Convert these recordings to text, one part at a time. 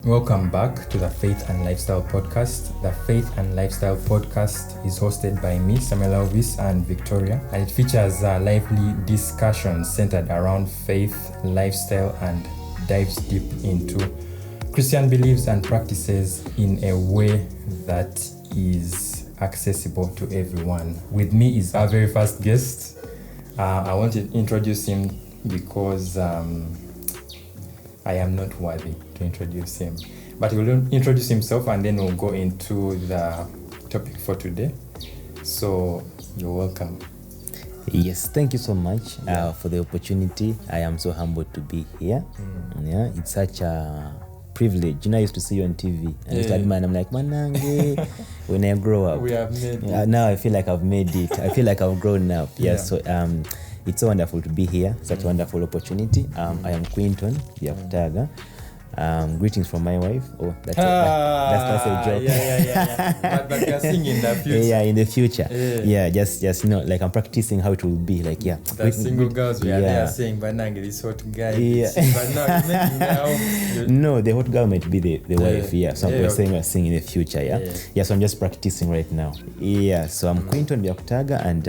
Welcome back to the Faith and Lifestyle Podcast. The Faith and Lifestyle Podcast is hosted by me, Samuel Elvis and Victoria, and it features lively discussions centered around faith, lifestyle, and dives deep into Christian beliefs and practices in a way that is accessible to everyone. With me is our very first guest. I want to introduce him because I am not worthy to introduce him. But he will introduce himself and then we'll go into the topic for today. So you're welcome. Yes, thank you so much for the opportunity. I am so humbled to be here. Yeah, it's such a privilege. I used to see you on TV and I started, man, I'm like, manange. When I grow up, we have made it. Now I feel like I've made it. I feel like I've grown up. So it's so wonderful to be here. Such a wonderful opportunity. I am Quinton Yakutaga. Greetings from my wife. Oh, that's a joke. Yeah. But you're singing in the future. Yeah, in the future. Yeah, just like I'm practicing how it will be. Like, the single girls we are there saying, "Banang, this hot guy." But now, no, the hot girl might be the wife. Yeah, so we're saying we're singing in the future. Yeah. So I'm just practicing right now. Yeah. So I'm Quinton Yakutaga, and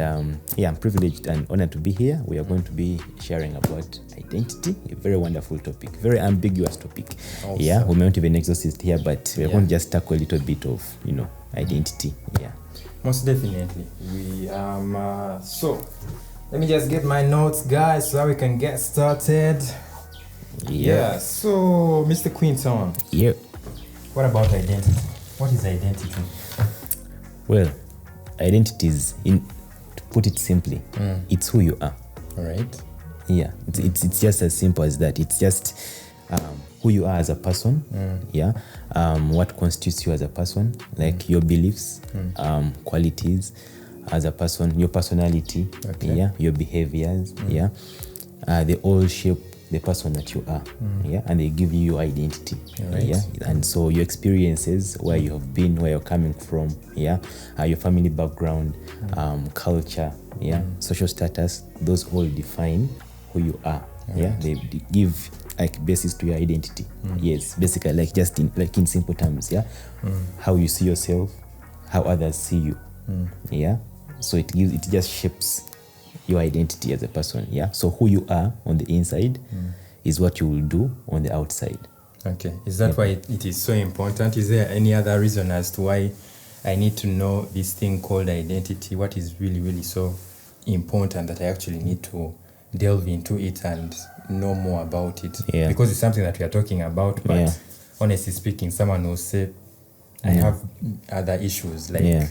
I'm privileged and honored to be here. We are going to be sharing about identity, a very wonderful topic, very ambiguous topic. Awesome. Yeah, we might even exhaust here, but we're going to just tackle a little bit of, identity. Yeah. Most definitely. So let me just get my notes, guys, so we can get started. Yeah. So, Mr. Quinton. Yeah. What about identity? What is identity? Well, identity is, to put it simply, it's who you are. All right. Yeah, it's just as simple as that. It's just who you are as a person. What constitutes you as a person, like your beliefs, qualities as a person, your personality, your behaviors, they all shape the person that you are, and they give you your identity, and so your experiences, where you have been, where you're coming from, your family background, culture, social status, those all define who you are. They give like basis to your identity. Yes, basically, like just in simple terms, how you see yourself, how others see you. So it just shapes your identity as a person. So who you are on the inside is what you will do on the outside. Okay, is that why it is so important? Is there any other reason as to why I need to know this thing called identity? What is really, really so important that I actually need to delve into it and know more about it? Because it's something that we are talking about, but honestly speaking, someone will say, I have other issues like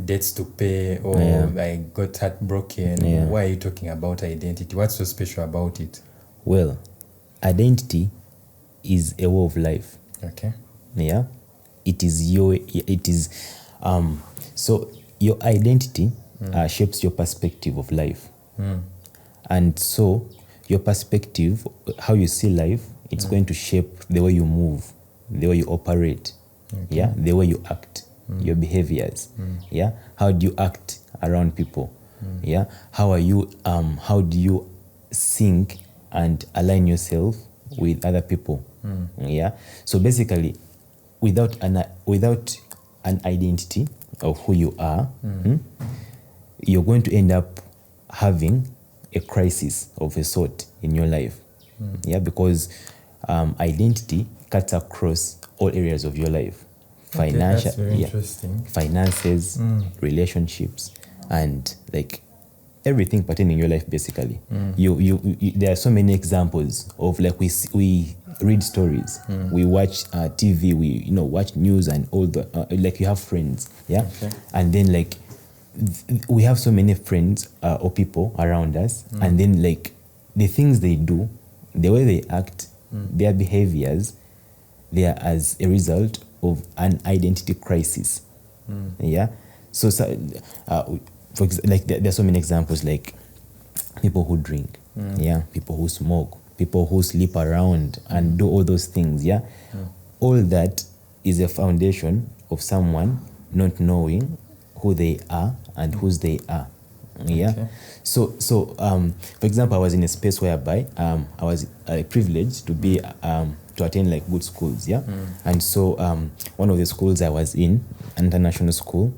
debts to pay, or I got heartbroken. Why are you talking about identity? What's so special about it? Well, identity is a way of life. Okay. So your identity shapes your perspective of life. And so your perspective, how you see life, it's going to shape the way you move, the way you operate, the way you act, your behaviors. How do you act around people? How do you think and align yourself with other people? So basically, without an identity of who you are, you're going to end up having a crisis of a sort in your life. Because identity cuts across all areas of your life. Financial, that's very interesting. Finances, relationships, and like everything pertaining your life, basically. There are so many examples of, like, we read stories, we watch TV, we watch news and all the like, you have friends, and then like we have so many friends or people around us, and then like the things they do, the way they act, their behaviors, they are as a result of an identity crisis. So for example, like there are so many examples, like people who drink, people who smoke, people who sleep around and do all those things. All that is a foundation of someone not knowing who they are and whose they are. So for example, I was in a space whereby I was privileged to be to attend like good schools, and so one of the schools I was in, an international school,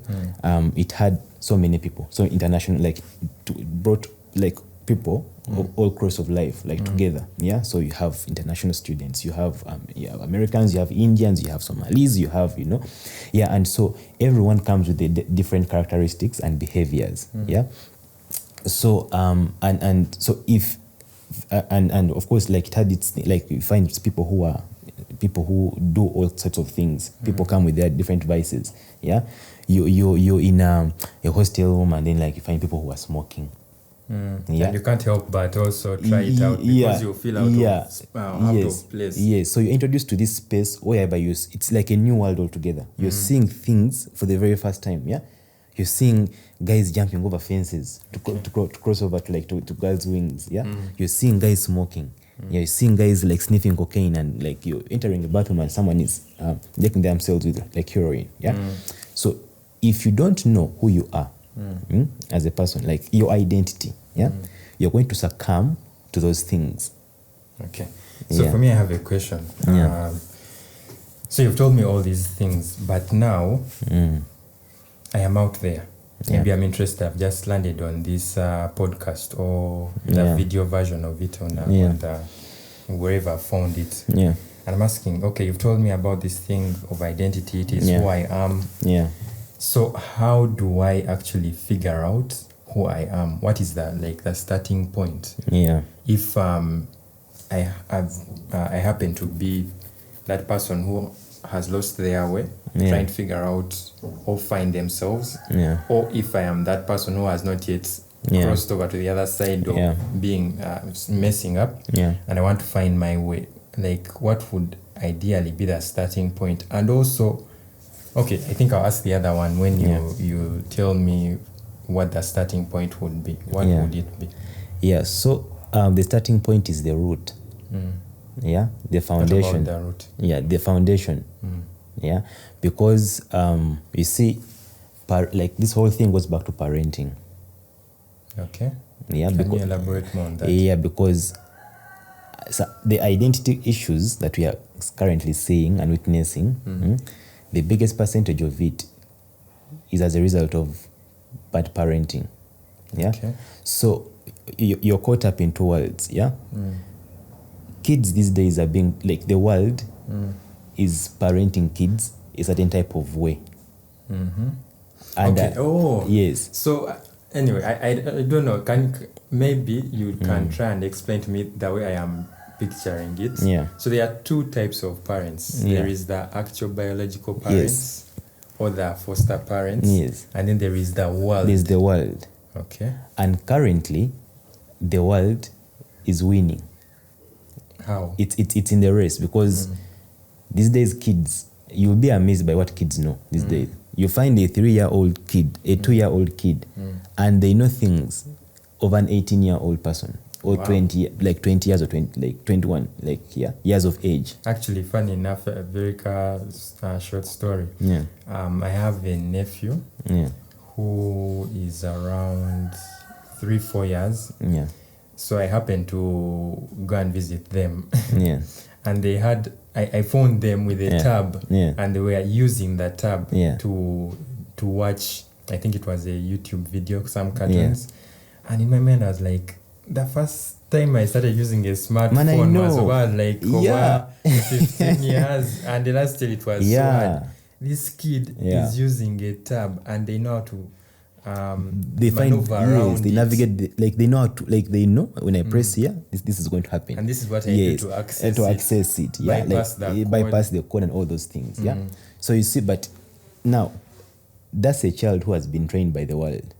it had so many people, so international, like brought like people of all course of life, like together, so you have international students, you have Americans, you have Indians, you have Somalis, you have, and so everyone comes with the different characteristics and behaviors, so and so if and of course, like it had its, like you find people who do all sorts of things. People come with their different vices. You're in a hostel room, and then like you find people who are smoking. And you can't help but also try it out because you feel out of place. Yes, so you're introduced to this space whereby it's like a new world altogether. You're seeing things for the very first time. You're seeing guys jumping over fences to cross over to girls' wings. You're seeing guys smoking. You're seeing guys like sniffing cocaine, and like you're entering a bathroom and someone is injecting themselves with like heroin. So if you don't know who you are as a person, like your identity, you're going to succumb to those things. Okay. So for me, I have a question. So you've told me all these things, but now I am out there. Maybe I'm interested. I've just landed on this podcast or the video version of it on wherever I found it. And I'm asking, okay, you've told me about this thing of identity. It is who I am. So how do I actually figure out who I am? What is the starting point? If I happen to be that person who has lost their way, trying to figure out or find themselves, or if I am that person who has not yet crossed over to the other side of being messing up, and I want to find my way, like what would ideally be the starting point? And also, okay, I think I'll ask the other one when you tell me what the starting point would be. What would it be? So the starting point is the root. The foundation. What about the root? The foundation. Because you see, like this whole thing goes back to parenting. Okay. Can you elaborate more on that? Because the identity issues that we are currently seeing and witnessing, the biggest percentage of it is as a result of bad parenting. Okay. So you're caught up in two worlds. Kids these days are being, like, the world is parenting kids a certain type of way. And yes. So anyway, I don't know. Maybe you can try and explain to me the way I am picturing it. So there are two types of parents. There is the actual biological parents, or the foster parents, and then there is the world. There's the world. Okay. And currently, the world is winning. How? It's in the race, because these days kids, you'll be amazed by what kids know these days. You find a 3-year-old kid, a 2-year-old kid, and they know things of an 18-year-old person, or 20 years, or 21, years of age. Actually, funny enough, a very short story. I have a nephew who is around 3-4 years. So I happened to go and visit them. And they had, I phoned them with a tab, and they were using that tab to watch, I think it was a YouTube video, some cartoons. And in my mind, I was like, the first time I started using a smartphone was about like over 15 years. And the last year it was so hard. This kid is using a tab, and they know how to they find around they navigate they know how to, like, they know when I press here, this is going to happen, and this is what I do to access it. Bypass the code and all those things. So you see, but now that's a child who has been trained by the world.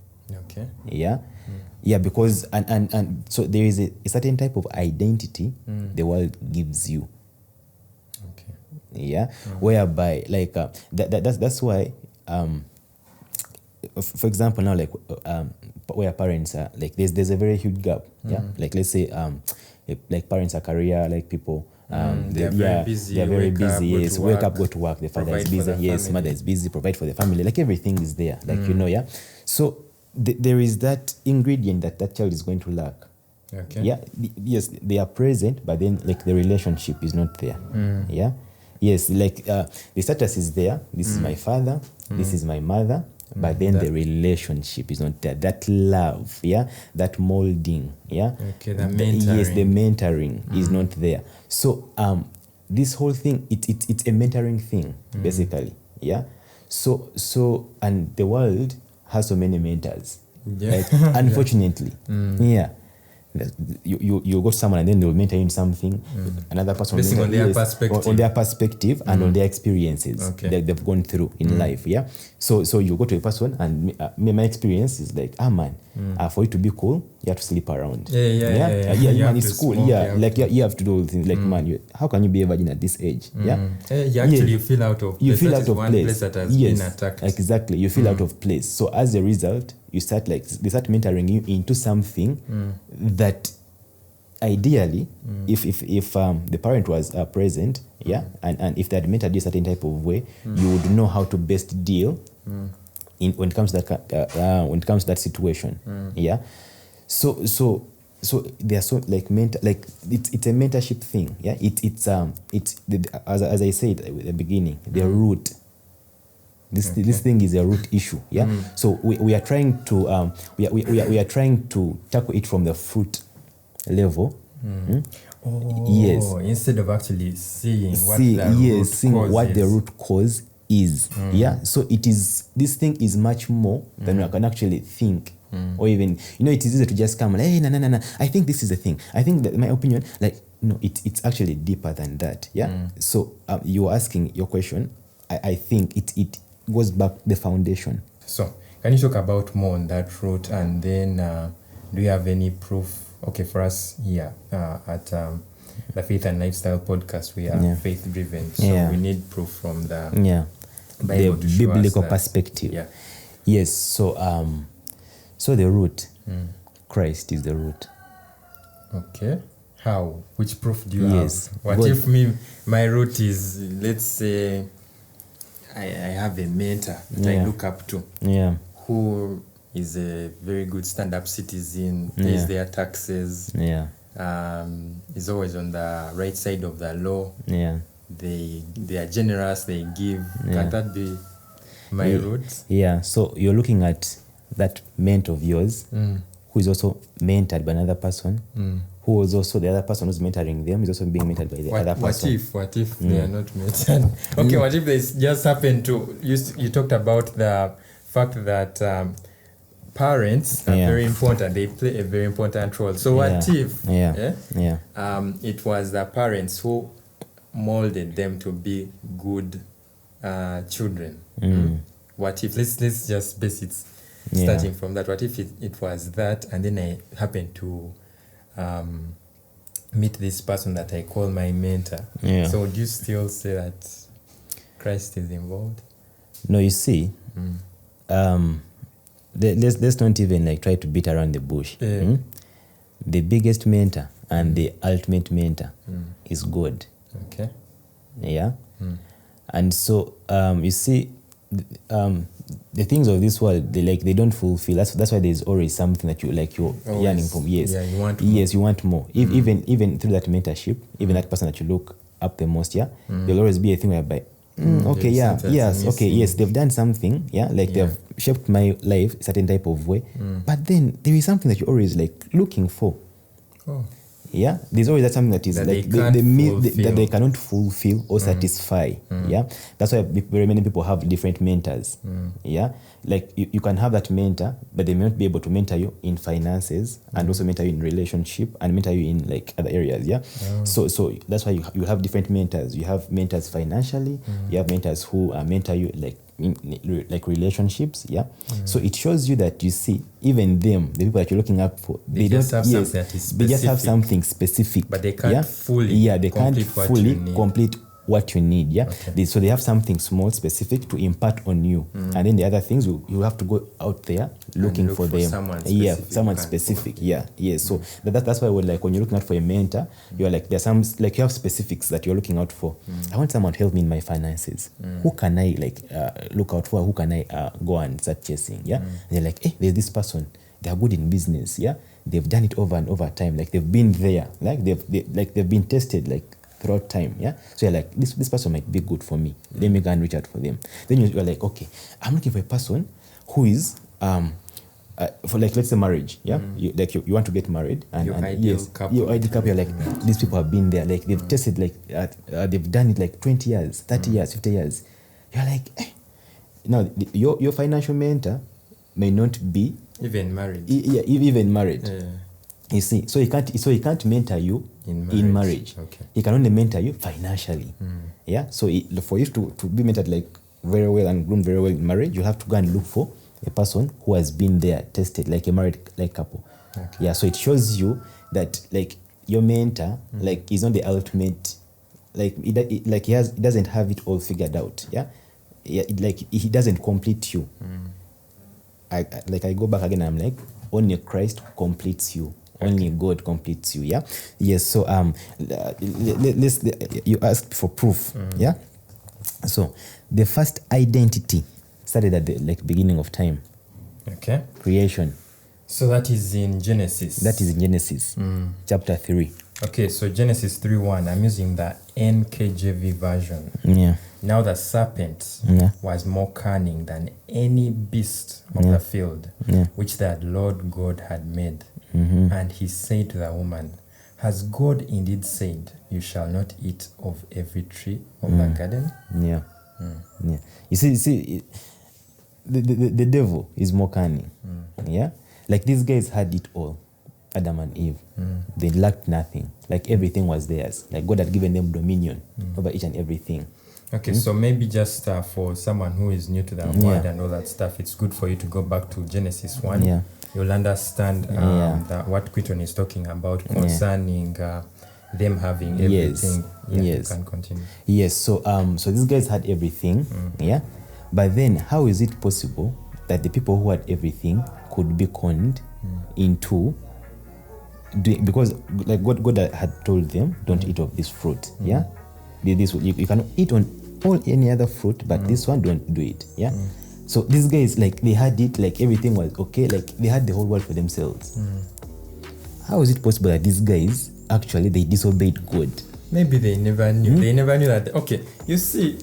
Because and so there is a certain type of identity the world gives you. Whereby that's why for example, now, like, where parents are, like, there's a very huge gap. Like, let's say like parents are career, like, people they're very busy. They're very busy. Yes, wake up, go to work. The father is busy. Yes, mother is busy. Provide for the family. Like, everything is there. Like, So there is that ingredient that child is going to lack. Okay. Yeah. Yes, they are present, but then like the relationship is not there. Yeah. Yes, like the status is there. This is my father. This is my mother. But then the relationship is not there. That love, yeah, that molding, yeah. Okay, the mentoring. Yes, the mentoring is not there. So this whole thing, it's a mentoring thing, basically, yeah. So and the world has so many mentors, Yeah. like, unfortunately, yeah. You go to someone and then they'll mentor you in something. Another person based will on their perspective, on their perspective and on their experiences that they've gone through in life. Yeah. So you go to a person and my experience is like, man, for you to be cool, you have to sleep around. Yeah. You man, have it's to cool. smoke, Yeah, like you have to do things like, man, how can you be a virgin at this age? Yeah. You actually feel out of place. You feel That out is of one place. that has Yes, been attacked. exactly. You feel out of place. So as a result, they start mentoring you into something that ideally, if the parent was present, yeah, and if they had mentored you a certain type of way, you would know how to best deal when it comes to that situation. Yeah. So they are so like it's a mentorship thing. Yeah. It's as I said at the beginning, the root. This thing is a root issue. Yeah. So we are trying to we are trying to tackle it from the fruit level. Yes. Instead of actually seeing what the root cause is. Yeah. So this thing is much more than I can actually think. Or even, it is easy to just come and, hey, no, I think this is the thing. I think that my opinion, like, no, it's actually deeper than that. Yeah. So you're asking your question. I think it goes back the foundation. So can you talk about more on that root, and then do you have any proof? Okay, for us here at the Faith and Lifestyle podcast, we are faith driven, so we need proof from the Bible, the biblical perspective. Yeah. Yes. So the root, Christ is the root. Okay. How? Which proof do you Yes. have? What if my root is, let's say, I have a mentor that I look up to, who is a very good stand-up citizen, pays their taxes, is always on the right side of the law. Yeah. They are generous, they give. Can that be my root? Yeah. So you're looking at that mentor of yours who is also mentored by another person, who is also the other person who's mentoring them is also being mentored by the other person. What if they are not mentored? Okay, what if they just happen to, you talked about the fact that parents are very important, they play a very important role. So what if it was the parents who molded them to be good children? What if, let's just base it starting from that. What if it was that, and then I happen to meet this person that I call my mentor? So would you still say that Christ is involved? No, you see, let's not even try to beat around the bush. The biggest mentor and the ultimate mentor is God. Okay. Yeah. And so you see, the things of this world, they don't fulfill. That's why there's always something that you're yearning for. Yes. Yeah, you want more. Yes, you want more. Even through that mentorship, even that person that you look up the most, there'll always be a thing whereby, they've done something, they've shaped my life a certain type of way, but then there is something that you're always looking for. Yeah, there's always that something that is that they cannot fulfill or satisfy. Yeah, that's why very many people have different mentors. Yeah, like you can have that mentor, but they may not be able to mentor you in finances and also mentor you in relationship and mentor you in other areas. Yeah, so that's why you have different mentors. You have mentors financially. You have mentors who mentor you in relationships. So it shows you that, you see, even them, the people that you're looking up for, they just have something that is specific. They just have something specific, but they can't fully complete what you need. So they have something small, specific to impart on you, and then the other things you have to go out there looking for them. Someone specific. So that's why when you're looking out for a mentor, you're there's some you have specifics that you're looking out for. I want someone to help me in my finances. Who can I look out for? Who can I go and start chasing? And they're hey, there's this person, they're good in business. they've done it over and over time. Like they've been there, like they've been tested like throughout time. Yeah. So you're like, this person might be good for me. Let me go and reach out for them. Then you're like, okay, I'm looking for a person who is for like, let's say marriage. Yeah. You want to get married, and your ideal couple. You're like, these people have been there. Like they've tested, like they've done it like 20 years, 30 years, 50 years. You're like, now your financial mentor may not be even married. Even married. Yeah. You see, so he can't mentor you in marriage. Okay. He can only mentor you financially. Yeah. So for you to be mentored like very well and groom very well in marriage, you have to go and look for a person who has been there, tested, like a married like couple. Okay. Yeah. So it shows you that like your mentor like is not the ultimate, like he doesn't have it all figured out. Yeah. Yeah. Like he doesn't complete you. I go back again. I'm like, only Christ completes you. Okay. Only God completes you. Yeah. Yes. So you asked for proof. Yeah. So the first identity started at the beginning of time. Okay. Creation. So that is in Genesis. Chapter 3. Okay. So Genesis 3:1. I'm using the Nkjv version. Yeah. Now the serpent was more cunning than any beast of the field, which the Lord God had made. And he said to the woman, has God indeed said, you shall not eat of every tree of the garden? Yeah. Yeah. You see, the devil is more cunning. Yeah. Like these guys had it all, Adam and Eve. They lacked nothing. Like everything was theirs. Like God had given them dominion over each and everything. Okay, so maybe just for someone who is new to the word and all that stuff, it's good for you to go back to Genesis 1. Yeah. You'll understand what Quinton is talking about concerning them having everything. You can continue. Yes, so these guys had everything, but then how is it possible that the people who had everything could be conned into doing, because like God had told them, don't eat of this fruit, this you cannot eat on all any other fruit, but this one don't do it. So these guys, like they had it, like everything was okay, like they had the whole world for themselves. How is it possible that these guys actually they disobeyed God? Maybe they never knew. They never knew that. Okay, you see,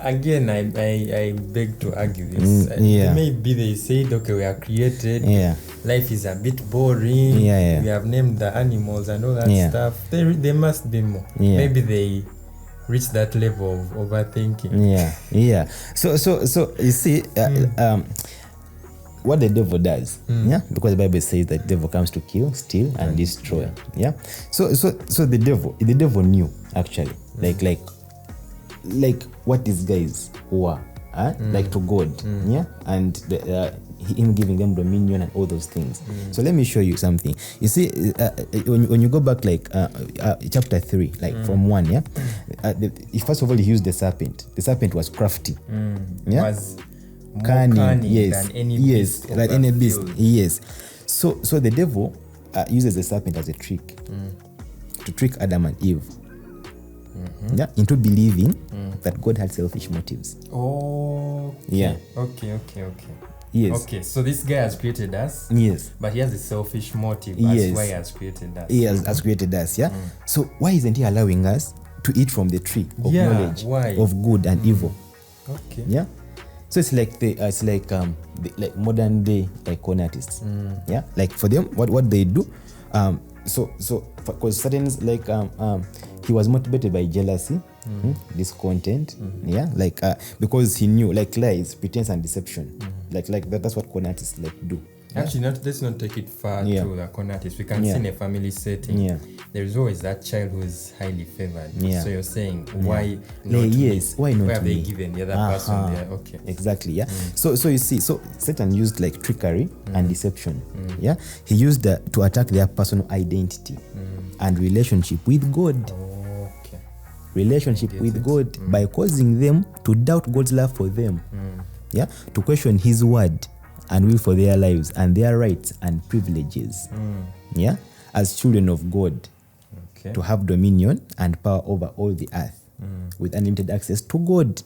again, I beg to argue this. Maybe they said, okay, we are created. Life is a bit boring. We have named the animals and all that stuff. There must be more. Maybe they reach that level of overthinking. So you see, what the devil does, because the Bible says that the devil comes to kill, steal, and destroy. So the devil knew actually, like what these guys were, like to God, and him giving them dominion and all those things. So let me show you something. You see, when you go back like chapter 3, like from 1, first of all he used the serpent. The serpent was crafty, was more cunning than any beast. Like any beast. Yes. So the devil uses the serpent as a trick to trick Adam and Eve. Into believing that God had selfish motives. Okay. Yes. Okay, so this guy has created us. Yes. But he has a selfish motive. That's why he has created us. He has created us, So why isn't he allowing us to eat from the tree of knowledge of good and evil? Okay. Yeah. So it's like like modern day like con artists. Like for them, what they do, so because certain like he was motivated by jealousy, discontent, like because he knew like lies, pretense, and deception, like that's what con artists like do. Actually, let's not take it far to the con artists. We can see in a family setting, there is always that child who is highly favored. So you're saying, why not me? Why not Why have me? they given the other person there? Okay. Exactly, So you see, so Satan used like trickery and deception. He used that to attack their personal identity and relationship with God. Relationship with God by causing them to doubt God's love for them. To question his word and will for their lives and their rights and privileges. As children of God, to have dominion and power over all the earth with unlimited access to God.